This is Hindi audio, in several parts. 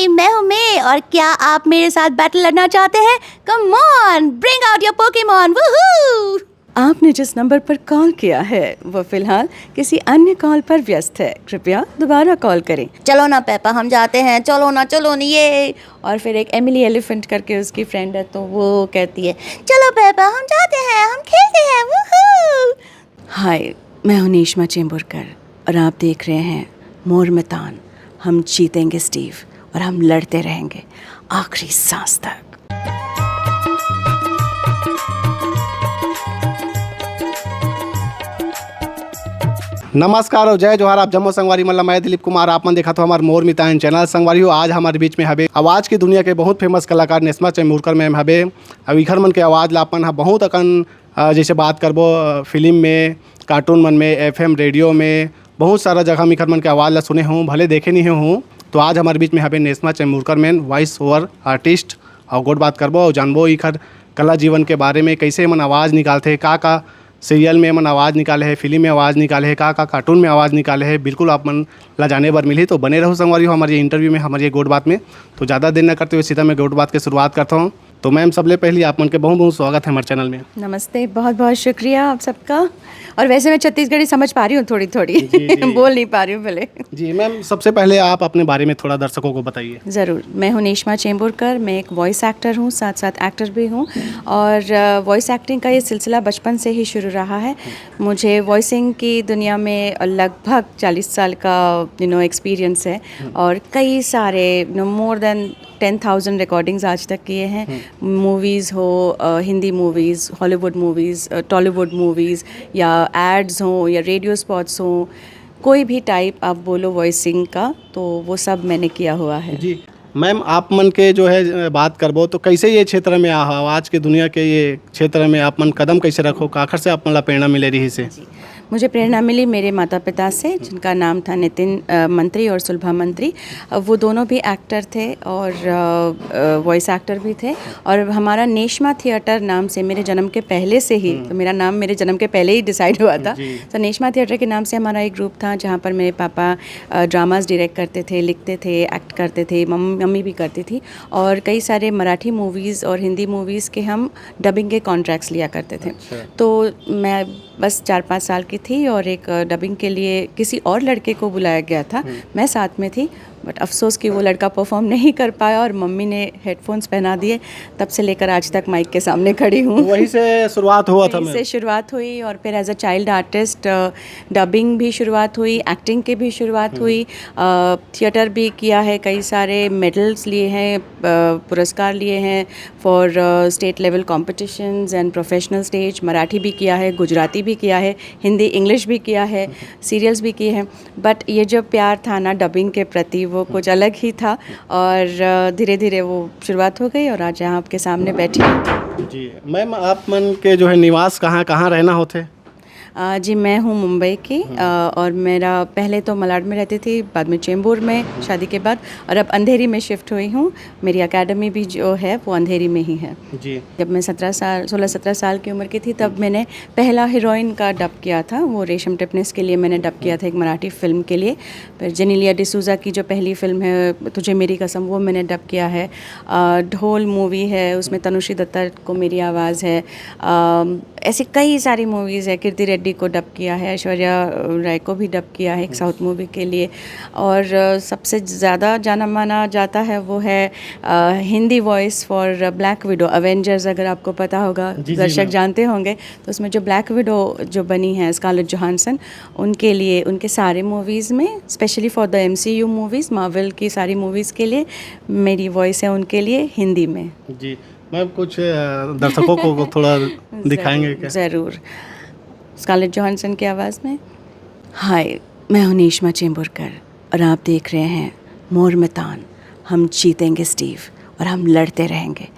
हाय, मैं हूँ मैं, और क्या आप मेरे साथ बैटल लड़ना चाहते हैं? Come on, bring out your Pokemon, वूहू! आपने जिस नंबर पर कॉल किया है वो फिलहाल किसी अन्य कॉल पर व्यस्त है, कृपया दोबारा कॉल करें। चलो ना पेपा, हम जाते हैं, चलो ना ये। और फिर एक एमिली एलिफेंट करके उसकी फ्रेंड है, तो वो कहती है चलो पेपा, हम जाते हैं, हम खेलते हैं, वूहू! हाय, मैं हूं नेश्मा चेंबुरकर और आप देख रहे हैं मोर मैदान। हम जीतेंगे स्टीव, और हम लड़ते रहेंगे आखिरी सांस तक। नमस्कार और जय जोहार। आप जम्मू संगवारी मतलब मैं दिलीप कुमार। आप मन देखा तो हमारे मोर मितान चैनल संगवारी हो। आज हमारे बीच में हबे आवाज़ की दुनिया के बहुत फेमस कलाकार नेश्मा चेंबुरकर मैम हबे। अब इखर मन के आवाज़ ला अपन बहुत अकन जैसे बात करबो फिल्म में, कार्टून मन में, FM रेडियो में, बहुत सारा जगह में इखर मन के आवाज़ ला सुने हूँ, भले देखे नहीं हूँ। तो आज हमारे बीच में हबे Neshma चेंबुरकर man, voice over artist, और गोट बात करबो और जानबो इखर कला जीवन के बारे में, कैसे मन आवाज़ निकालते, का सीरियल में मन आवाज़ निकाले है, फिल्म में आवाज़ निकाले है, का कार्टून में आवाज़ निकाले है, बिल्कुल आप मन ला जाने बर मिली। तो बने रहो संगवारी हो हमारे इंटरव्यू में, हमारे ये गोट बात में। तो ज़्यादा देर न करते हुए सीधा मैं गोट बात की शुरुआत करता हूँ। तो मैम सबले पहले आप मन के बहुत बहुत स्वागत है हमारे चैनल में। नमस्ते, बहुत बहुत शुक्रिया आप सबका। और वैसे मैं छत्तीसगढ़ी समझ पा रही हूँ थोड़ी थोड़ी बोल नहीं पा रही हूँ भले। जी मैम, सबसे पहले आप अपने बारे में थोड़ा दर्शकों को बताइए। ज़रूर, मैं हूँ नेश्मा चेंबुरकर। मैं एक वॉइस एक्टर हूँ, साथ साथ एक्टर भी हूँ। और वॉइस एक्टिंग का ये सिलसिला बचपन से ही शुरू रहा है। मुझे वॉइसिंग की दुनिया में लगभग 40 साल का एक्सपीरियंस है, और कई सारे मोर देन 10,000 रिकॉर्डिंग्स आज तक किए हैं। मूवीज़ हो, Hindi movies, Hollywood movies, Tollywood movies, या एड्स हों या रेडियो स्पॉट्स हों, कोई भी टाइप आप बोलो वॉइसिंग का, तो वो सब मैंने किया हुआ है। जी मैम, आप मन के जो है बात करबो तो कैसे ये क्षेत्र में आवाज़ की दुनिया के ये क्षेत्र में आप मन कदम कैसे रखो, काखर से आप मन ला प्रेरणा मिले रही से? मुझे प्रेरणा मिली मेरे माता पिता से, जिनका नाम था नितिन मंत्री और सुलभा मंत्री। वो दोनों भी एक्टर थे और वॉइस एक्टर भी थे। और हमारा नेश्मा थिएटर नाम से मेरे जन्म के पहले से ही, तो मेरा नाम मेरे जन्म के पहले ही डिसाइड हुआ था। तो नेश्मा थिएटर के नाम से हमारा एक ग्रुप था, जहाँ पर मेरे पापा ड्रामास डायरेक्ट करते थे, लिखते थे, एक्ट करते थे, मम्मी भी करती थी। और कई सारे मराठी मूवीज़ और हिंदी मूवीज़ के हम डबिंग के कॉन्ट्रैक्ट्स लिया करते थे। तो मैं बस 4-5 साल की थी और एक डबिंग के लिए किसी और लड़के को बुलाया गया था। मैं साथ में थी, बट अफसोस कि वो लड़का परफॉर्म नहीं कर पाया और मम्मी ने हेडफोन्स पहना दिए। तब से लेकर आज तक माइक के सामने खड़ी हूँ। वहीं से शुरुआत हुआ था? वहीं से शुरुआत हुई, और फिर as a child artist dubbing भी शुरुआत हुई, एक्टिंग की भी शुरुआत हुई, थिएटर भी किया है, कई सारे मेडल्स लिए हैं, पुरस्कार लिए हैं for state level competitions and professional stage. Marathi भी किया है, गुजराती भी किया है, हिंदी इंग्लिश भी किया है, सीरियल्स भी किए हैं। बट ये जो प्यार था ना डबिंग के प्रति, वो कुछ अलग ही था, और धीरे धीरे वो शुरुआत हो गई, और आज यहाँ आपके सामने बैठी हूँ। जी मैम, आप मन के जो है निवास कहाँ रहना होते? जी, मैं हूँ मुंबई की, और मेरा पहले तो मलाड में रहती थी, बाद में चेंबूर में शादी के बाद, और अब अंधेरी में शिफ्ट हुई हूँ। मेरी एकेडमी भी जो है वो अंधेरी में ही है। जी, जब मैं 16-17 साल की उम्र की थी, तब मैंने पहला हीरोइन का डब किया था। वो रेशम टिपनेस के लिए मैंने डब किया था, एक मराठी फिल्म के लिए। फिर जेनेलिया डिसूजा की जो पहली फिल्म है तुझे मेरी कसम, वो मैंने डब किया है। ढोल मूवी है, उसमें तनुश्री दत्ता को मेरी आवाज़ है। ऐसी कई सारी मूवीज़ है, कीर्ति रेड्डी को डब किया है, ऐश्वर्या राय को भी डब किया है एक साउथ मूवी के लिए। और सबसे ज़्यादा जाना माना जाता है वो है Hindi voice for black window, Avengers, अगर आपको पता होगा, दर्शक जानते होंगे। तो उसमें जो ब्लैक विडो जो बनी है स्कारलेट जोहानसन, उनके लिए, उनके सारे मूवीज़ में, specially for the MCU movies, Marvel की सारी मूवीज़ के लिए मेरी वॉइस है उनके लिए हिंदी में। जी मैम, कुछ दर्शकों को थोड़ा दिखाएंगे क्या? ज़रूर, स्कारलेट जोहानसन की आवाज़ में। हाय, मैं हूँ नेश्मा चेंबुरकर और आप देख रहे हैं मोर मैदान। हम जीतेंगे स्टीव, और हम लड़ते रहेंगे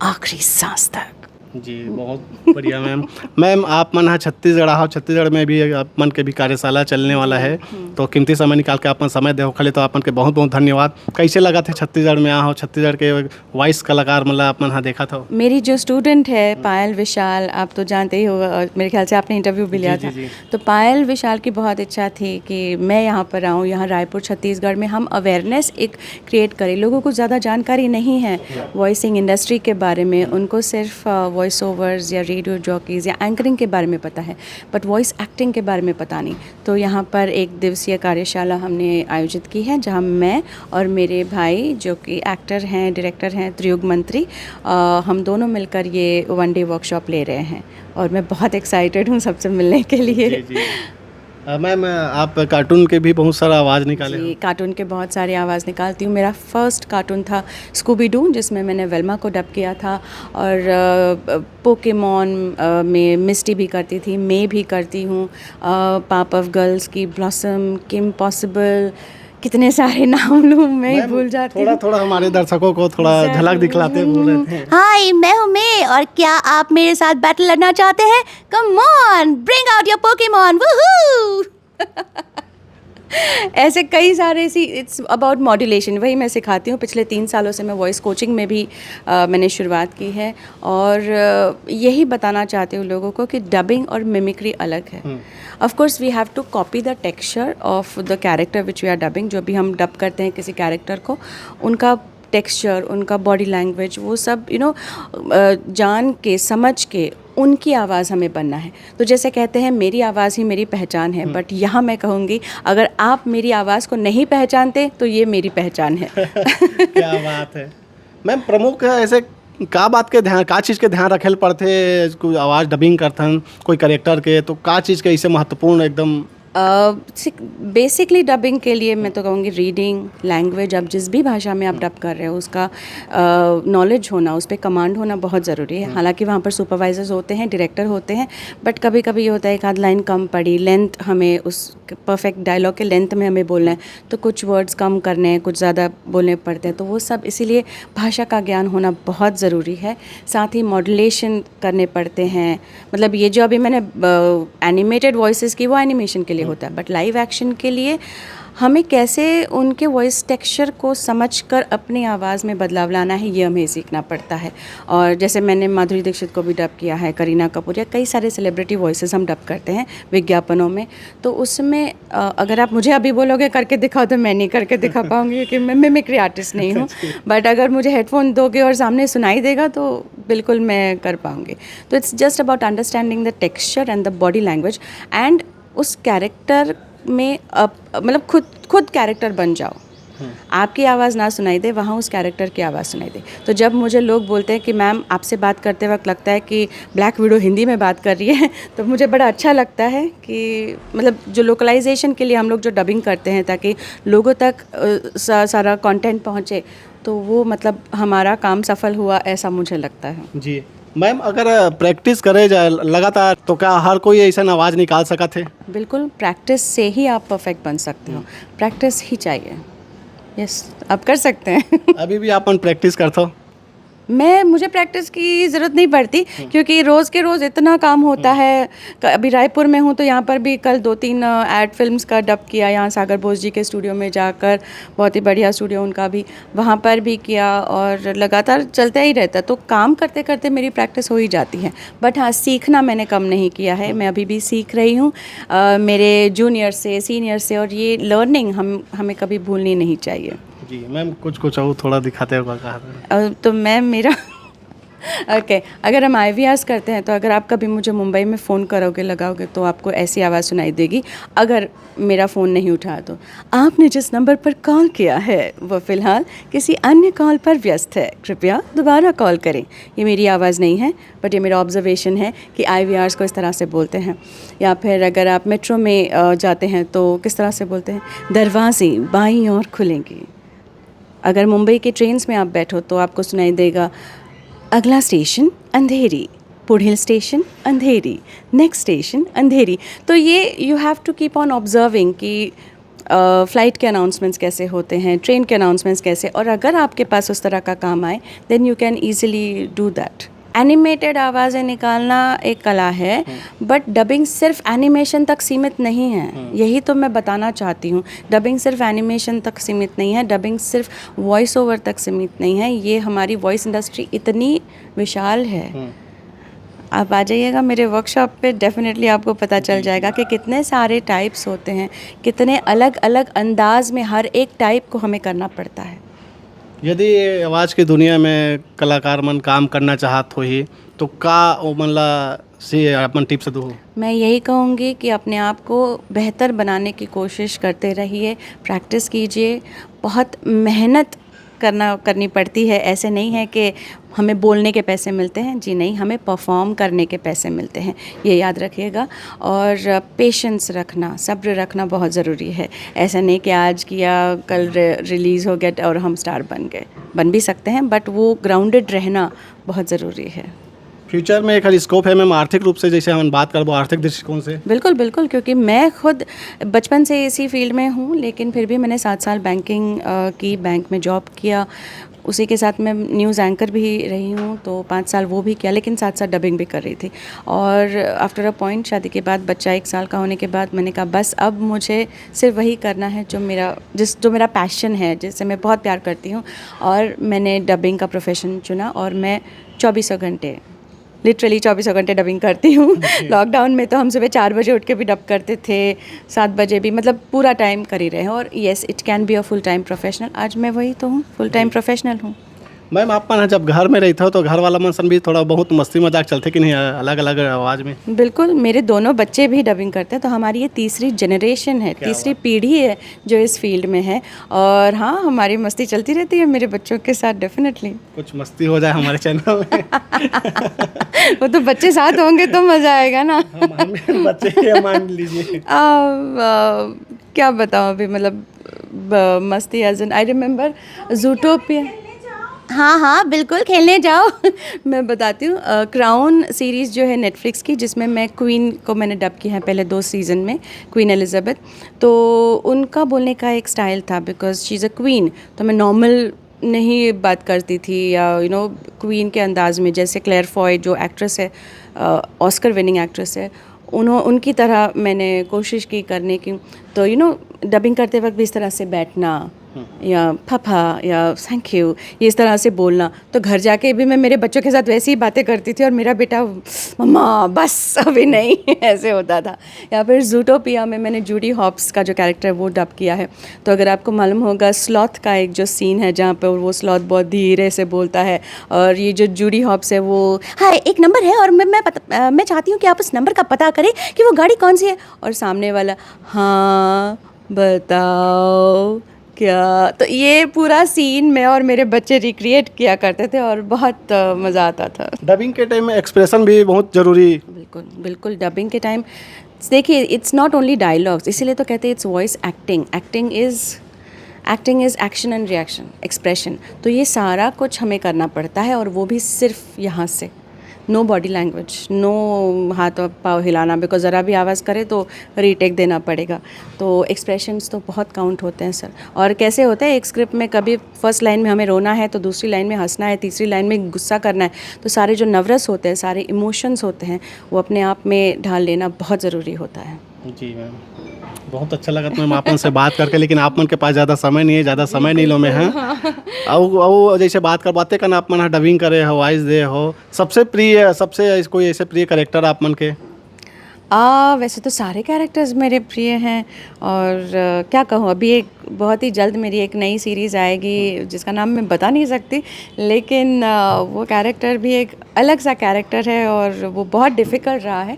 आखिरी सांस तक। जी बहुत बढ़िया मैम। मैम आप मन है छत्तीसगढ़ आओ, छत्तीसगढ़ में भी आप मन के भी कार्यशाला चलने वाला है, तो कीमती समय निकाल के अपन समय दे खले तो अपन के बहुत बहुत धन्यवाद। कैसे लगा थे छत्तीसगढ़ में आओ, छत्तीसगढ़ के वॉइस कलाकार मतलब आप मन देखा था? मेरी जो स्टूडेंट है पायल विशाल, आप तो जानते ही हो, मेरे ख्याल से आपने इंटरव्यू भी लिया जी, था। जी। तो पायल विशाल की बहुत इच्छा थी कि मैं यहाँ पर आऊँ, यहाँ रायपुर छत्तीसगढ़ में हम अवेयरनेस एक क्रिएट करें। लोगों को ज़्यादा जानकारी नहीं है वॉइसिंग इंडस्ट्री के बारे में, उनको सिर्फ वॉइस ओवर्स या रेडियो जॉकीज़ या एंकरिंग के बारे में पता है, बट वॉइस एक्टिंग के बारे में पता नहीं। तो यहाँ पर एक दिवसीय कार्यशाला हमने आयोजित की है, जहाँ मैं और मेरे भाई जो कि एक्टर हैं, डायरेक्टर हैं, त्रियुग मंत्री, हम दोनों मिलकर ये 1 डे वर्कशॉप ले रहे हैं और मैं बहुत एक्साइटेड हूँ सबसे मिलने के लिए। मैम आप कार्टून के भी बहुत सारा आवाज़ निकाले जी, कार्टून के बहुत सारे आवाज़ निकालती हूँ। मेरा फर्स्ट कार्टून था स्कूबी डू, जिसमें मैंने वेल्मा को डब किया था, और पोकेमॉन में मिस्टी भी करती थी, मैं भी करती हूँ, पाप ऑफ गर्ल्स की ब्लॉसम, किम पॉसिबल, कितने सारे नाम लूँ मैं ही भूल जाती थोड़ा हूँ। थोड़ा हमारे दर्शकों को थोड़ा झलक दिखलाते बोल रहे थे। हाय, मैं हूँ मैं, और क्या आप मेरे साथ बैटल लड़ना चाहते हैं? Come on, bring out your Pokemon, वूहू! ऐसे कई सारे इट्स अबाउट मॉड्यूलेशन, वही मैं सिखाती हूँ। पिछले 3 सालों से मैं वॉइस कोचिंग में भी मैंने शुरुआत की है, और यही बताना चाहती हूँ लोगों को कि डबिंग और मिमिक्री अलग है। Of course we have to copy the texture of the character which we are dubbing. जो भी हम डब करते हैं किसी कैरेक्टर को, उनका टेक्सचर, उनका बॉडी लैंग्वेज, वो सब जान के समझ के उनकी आवाज़ हमें बनना है। तो जैसे कहते हैं मेरी आवाज़ ही मेरी पहचान है, बट यहाँ मैं कहूँगी अगर आप मेरी आवाज़ को नहीं पहचानते तो ये मेरी पहचान है। क्या बात है मैम। प्रमुख ऐसे का बात के ध्यान, का चीज़ के ध्यान रखे पड़ते, कोई आवाज़ डबिंग करथन कोई करेक्टर के, तो का चीज़ के ऐसे महत्वपूर्ण एकदम? बेसिकली डबिंग के लिए मैं तो कहूँगी रीडिंग, लैंग्वेज, अब जिस भी भाषा में आप डब कर रहे हो उसका नॉलेज होना, उस पर कमांड होना बहुत ज़रूरी है। हालांकि वहाँ पर सुपरवाइजर्स होते हैं, डायरेक्टर होते हैं, बट कभी कभी ये होता है एक आध लाइन कम पड़ी, लेंथ हमें उस परफेक्ट डायलॉग के लेंथ में हमें बोलना है, तो कुछ वर्ड्स कम करने हैं, कुछ ज़्यादा बोलने पड़ते हैं। तो वो सब इसीलिए भाषा का ज्ञान होना बहुत ज़रूरी है। साथ ही मॉड्यूलेशन करने पड़ते हैं, मतलब ये जो अभी मैंने एनिमेटेड वॉइसेस की, वो एनिमेशन के लिए होता है, बट लाइव एक्शन के लिए हमें कैसे उनके वॉइस टेक्सचर को समझकर अपनी आवाज़ में बदलाव लाना है, ये हमें सीखना पड़ता है। और जैसे मैंने माधुरी दीक्षित को भी डब किया है, करीना कपूर, या कई सारे सेलिब्रिटी वॉइसेस हम डब करते हैं विज्ञापनों में। तो उसमें अगर आप मुझे अभी बोलोगे करके दिखाओ तो मैं नहीं करके दिखा पाऊँगी, क्योंकि मैं मिमिक्री आर्टिस्ट नहीं हूँ। बट अगर मुझे हेडफोन दोगे और सामने सुनाई देगा तो बिल्कुल मैं कर पाऊँगी। तो it's just about understanding the texture and the body language, and उस कैरेक्टर में मतलब खुद कैरेक्टर बन जाओ। आपकी आवाज़ ना सुनाई दे, वहाँ उस कैरेक्टर की आवाज़ सुनाई दे। तो जब मुझे लोग बोलते हैं कि मैम आपसे बात करते वक्त लगता है कि ब्लैक विडो हिंदी में बात कर रही है, तो मुझे बड़ा अच्छा लगता है कि मतलब जो लोकलाइजेशन के लिए हम लोग जो डबिंग करते हैं ताकि लोगों तक सारा कंटेंट पहुँचे, तो वो मतलब हमारा काम सफल हुआ, ऐसा मुझे लगता है। जी मैम, अगर प्रैक्टिस करे जाए लगातार तो क्या हर कोई ऐसा आवाज़ निकाल सका थे? बिल्कुल, प्रैक्टिस से ही आप परफेक्ट बन सकते हो, प्रैक्टिस ही चाहिए। यस, आप कर सकते हैं। अभी भी आप प्रैक्टिस करते हो? मुझे प्रैक्टिस की ज़रूरत नहीं पड़ती, क्योंकि रोज़ के रोज़ इतना काम होता है। अभी रायपुर में हूँ तो यहाँ पर भी कल 2-3 एड फिल्म्स का डब किया, यहाँ सागर बोस जी के स्टूडियो में जाकर, बहुत ही बढ़िया स्टूडियो उनका भी, वहाँ पर भी किया, और लगातार चलता ही रहता। तो काम करते करते मेरी प्रैक्टिस हो ही जाती है। बट हाँ, सीखना मैंने कम नहीं किया है, मैं अभी भी सीख रही हूँ मेरे जूनियर से, सीनियर से, और ये लर्निंग हमें कभी भूलनी नहीं चाहिए। जी मैम, कुछ और थोड़ा दिखाते हो कहा? तो मैम मेरा ओके, अगर हम IVRs करते हैं तो अगर आप कभी मुझे मुंबई में फ़ोन करोगे, लगाओगे, तो आपको ऐसी आवाज़ सुनाई देगी। अगर मेरा फ़ोन नहीं उठा तो आपने जिस नंबर पर कॉल किया है वो फ़िलहाल किसी अन्य कॉल पर व्यस्त है, कृपया दोबारा कॉल करें। ये मेरी आवाज़ नहीं है, बट ये मेरा ऑब्जर्वेशन है कि IVRs को इस तरह से बोलते हैं। या फिर अगर आप मेट्रो में जाते हैं तो किस तरह से बोलते हैं, दरवाजे बाईं ओर खुलेंगे। अगर मुंबई के ट्रेन्स में आप बैठो तो आपको सुनाई देगा, अगला स्टेशन अंधेरी, पुढील station Andheri, next station Andheri. तो ये you have to keep on observing कि फ़्लाइट के अनाउंसमेंट्स कैसे होते हैं, ट्रेन के अनाउंसमेंट्स कैसे, और अगर आपके पास उस तरह का काम आए then you can easily do that. Animated आवाज़ें निकालना एक कला है, बट डबिंग सिर्फ एनिमेशन तक सीमित नहीं है। यही तो मैं बताना चाहती हूँ। डबिंग सिर्फ एनिमेशन तक सीमित नहीं है, डबिंग सिर्फ वॉइस ओवर तक सीमित नहीं है। ये हमारी वॉइस इंडस्ट्री इतनी विशाल है। आप आ जाइएगा मेरे वर्कशॉप पे, डेफिनेटली आपको पता चल जाएगा कि कितने सारे टाइप्स होते हैं, कितने अलग अलग अंदाज में हर एक टाइप को हमें करना पड़ता है। यदि आवाज़ की दुनिया में कलाकार मन काम करना चाहत हो ही तो का वो मन ला से अपन टिप्स दो? मैं यही कहूँगी कि अपने आप को बेहतर बनाने की कोशिश करते रहिए, प्रैक्टिस कीजिए, बहुत मेहनत करनी पड़ती है। ऐसे नहीं है कि हमें बोलने के पैसे मिलते हैं, जी नहीं, हमें परफॉर्म करने के पैसे मिलते हैं, ये याद रखिएगा। और पेशेंस रखना, सब्र रखना बहुत ज़रूरी है। ऐसा नहीं कि आज किया कल रिलीज़ हो गया और हम स्टार बन गए। बन भी सकते हैं, बट वो ग्राउंडेड रहना बहुत ज़रूरी है। फ्यूचर में एक हर स्कोप है मैम, आर्थिक रूप से जैसे हम बात करबो आर्थिक दृष्टिकोण से? बिल्कुल बिल्कुल, क्योंकि मैं खुद बचपन से इसी फील्ड में हूँ, लेकिन फिर भी मैंने 7 साल बैंकिंग की, बैंक में जॉब किया। उसी के साथ मैं न्यूज़ एंकर भी रही हूँ, तो 5 साल वो भी किया, लेकिन साथ साथ डबिंग भी कर रही थी। और आफ्टर अ पॉइंट शादी के बाद, बच्चा 1 साल का होने के बाद, मैंने कहा बस अब मुझे सिर्फ वही करना है जो मेरा पैशन है, जिससे मैं बहुत प्यार करती हूँ। और मैंने डबिंग का प्रोफेशन चुना और मैं 24 घंटे, लिटरली 24 घंटे डबिंग करती हूँ। लॉकडाउन में तो हम सुबह 4 बजे उठ के भी डब करते थे, 7 बजे भी, मतलब पूरा टाइम कर ही रहे हैं। और yes, it can be a full time professional. आज मैं वही तो हूँ, फुल टाइम प्रोफेशनल हूँ। मैम आप मन जब घर में रहते हो तो घर वाला मन सन भी थोड़ा बहुत मस्ती मजाक चलते कि नहीं अलग अलग आवाज़ में? बिल्कुल, मेरे दोनों बच्चे भी डबिंग करते हैं, तो हमारी ये तीसरी जनरेशन है, तीसरी पीढ़ी है जो इस फील्ड में है। और हाँ, हमारी मस्ती चलती रहती है मेरे बच्चों के साथ, डेफिनेटली। कुछ मस्ती हो जाए हमारे चैनल में। वो तो बच्चे साथ होंगे तो मज़ा आएगा ना। हम बच्चे के मान लीजिए। क्या बताऊँ अभी, मतलब मस्ती एज एन, आई रिमेम्बर ज़ूटोपिया। हाँ हाँ बिल्कुल, खेलने जाओ। मैं बताती हूँ, क्राउन सीरीज़ जो है नेटफ्लिक्स की, जिसमें मैं क्वीन को मैंने डब किया है पहले 2 सीज़न में, क्वीन एलिजाबेथ। तो उनका बोलने का एक स्टाइल था, because she is a queen, तो मैं नॉर्मल नहीं बात करती थी, या क्वीन के अंदाज में, जैसे क्लेयर फॉय जो एक्ट्रेस है, ऑस्कर विनिंग एक्ट्रेस है, उनकी तरह मैंने कोशिश की करने की। तो डबिंग करते वक्त भी इस तरह से बैठना, या पापा या थैंक यू, ये इस तरह से बोलना। तो घर जाके भी मैं मेरे बच्चों के साथ वैसी ही बातें करती थी, और मेरा बेटा मम्मा बस अभी नहीं, ऐसे होता था। या फिर ज़ूटोपिया में मैंने जूडी हॉप्स का जो कैरेक्टर है वो डब किया है। तो अगर आपको मालूम होगा, स्लॉथ का एक जो सीन है जहाँ पर वो स्लॉथ बहुत धीरे से बोलता है, और ये जो जूडी हॉप्स है वो, हाँ एक नंबर है और मैं चाहती हूँ कि आप उस नंबर का पता करें कि वो गाड़ी कौन सी है। और सामने वाला, हाँ बताओ क्या। तो ये पूरा सीन मैं और मेरे बच्चे रिक्रिएट किया करते थे, और बहुत मज़ा आता था। डबिंग के टाइम में एक्सप्रेशन भी बहुत ज़रूरी। बिल्कुल बिल्कुल, डबिंग के टाइम देखिए, इट्स नॉट ओनली डायलॉग्स, इसीलिए तो कहते हैं it's voice acting. Acting is action and reaction, expression. तो ये सारा कुछ हमें करना पड़ता है, और वो भी सिर्फ यहाँ से, नो बॉडी लैंग्वेज, नो हाथ और पाँव हिलाना, बिकॉज ज़रा भी आवाज़ करे तो रीटेक देना पड़ेगा। तो एक्सप्रेशंस तो बहुत काउंट होते हैं सर। और कैसे होता है, एक स्क्रिप्ट में कभी फर्स्ट लाइन में हमें रोना है, तो दूसरी लाइन में हंसना है, तीसरी लाइन में गुस्सा करना है। तो सारे जो नर्वस होते हैं, सारे इमोशंस होते हैं, वो अपने आप में ढाल लेना बहुत ज़रूरी होता है। जी मैम, बहुत अच्छा लगा मैम आपन से बात करके, लेकिन आप मन के पास ज़्यादा समय नहीं है, ज़्यादा समय नहीं लो में है। और जैसे बातें करना, आप मन डबिंग करे हो, वॉइस दे हो, सबसे कोई ऐसे प्रिय कैरेक्टर आप मन के? वैसे तो सारे कैरेक्टर्स मेरे प्रिय हैं, और क्या कहूँ, अभी एक बहुत ही जल्द मेरी एक नई सीरीज़ आएगी जिसका नाम मैं बता नहीं सकती, लेकिन वो कैरेक्टर भी एक अलग सा कैरेक्टर है, और वो बहुत डिफ़िकल्ट रहा है।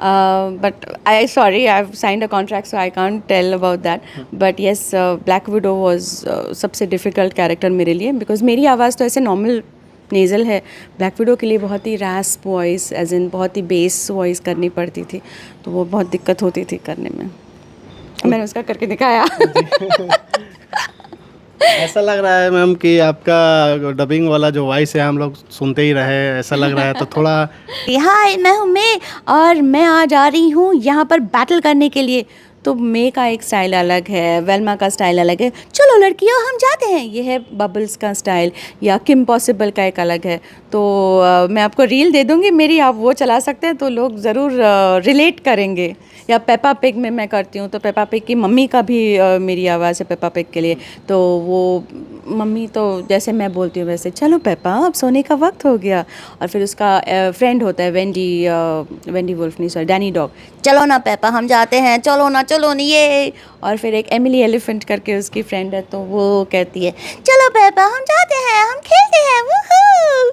But I've signed a contract, so I can't tell about that. But yes, Black Widow was सबसे डिफ़िकल्ट कैरेक्टर मेरे लिए, बिकॉज मेरी आवाज़ तो ऐसे नॉर्मल नेज़ल है। ब्लैक विडो के लिए बहुत ही रैस्प वॉइस, एज इन बहुत ही बेस वॉइस करनी पड़ती थी, तो वो बहुत दिक्कत होती थी करने में। मैंने उसका करके दिखाया। ऐसा लग रहा है मैम कि आपका डबिंग वाला जो वॉइस है हम लोग सुनते ही रहे, ऐसा लग रहा है। तो थोड़ा हाय, मैं हूँ मैं, और मैं आज आ रही हूँ यहाँ पर बैटल करने के लिए। तो मे का एक स्टाइल अलग है, वेल्मा का स्टाइल अलग है, चलो लड़कियों हम जाते हैं, ये है बबल्स का स्टाइल, या किम पॉसिबल का एक अलग है। तो मैं आपको रील दे दूँगी मेरी, आप वो चला सकते हैं तो लोग ज़रूर रिलेट करेंगे। या पेपा पिग में मैं करती हूँ, तो पेपा पिग की मम्मी का भी मेरी आवाज़ है पेपा पिग के लिए, तो वो मम्मी तो जैसे मैं बोलती हूँ वैसे, चलो पेपा अब सोने का वक्त हो गया। और फिर उसका फ्रेंड होता है वेंडी वुल्फ नहीं, सॉरी डैनी डॉग, चलो ना पेपा हम जाते हैं, चलो ना ये। और फिर एक एमिली एलिफेंट करके उसकी फ्रेंड है, तो वो कहती है चलो पेपा हम जाते हैं, हम खेलते हैं, वूहू।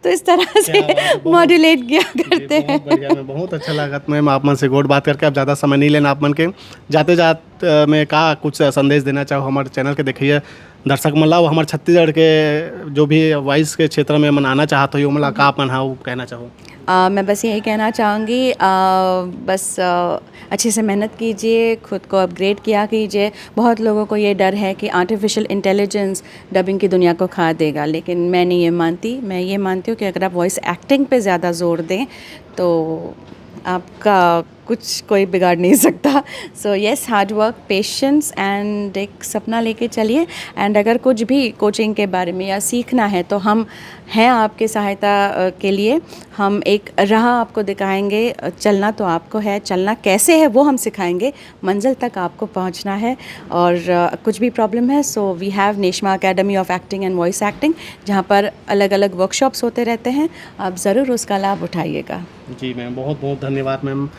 तो इस तरह से मॉड्यूलेट किया करते हैं। बहुत बढ़िया, मैं बहुत अच्छा लगा मैम आप मन से गोड बात करके। अब ज़्यादा समय नहीं लेना आप मन के, जाते जाते मैं का कुछ संदेश देना चाहो हमारे चैनल के देखिए दर्शक मन ला, वो हमारे छत्तीसगढ़ के जो भी वॉइस के क्षेत्र में मनाना चाहते हो मला का अपन हाँ वो कहना चाहो। मैं बस यही कहना चाहूँगी, बस अच्छे से मेहनत कीजिए, खुद को अपग्रेड किया कीजिए। बहुत लोगों को ये डर है कि आर्टिफिशियल इंटेलिजेंस डबिंग की दुनिया को खा देगा, लेकिन मैं नहीं ये मानती। मैं ये मानती हूँ कि अगर आप वॉइस एक्टिंग पे ज़्यादा जोर दें तो आपका कुछ कोई बिगाड़ नहीं सकता। So yes, hard work, patience and एक सपना लेके चलिए। एंड अगर कुछ भी कोचिंग के बारे में या सीखना है तो हम हैं आपके सहायता के लिए। हम एक राह आपको दिखाएंगे, चलना तो आपको है, चलना कैसे है वो हम सिखाएंगे, मंजिल तक आपको पहुंचना है। और कुछ भी प्रॉब्लम है सो वी हैव नेशमा academy of acting and voice acting, जहां पर अलग अलग वर्कशॉप्स होते रहते हैं। आप ज़रूर उसका लाभ उठाइएगा। जी मैम, बहुत बहुत धन्यवाद मैम।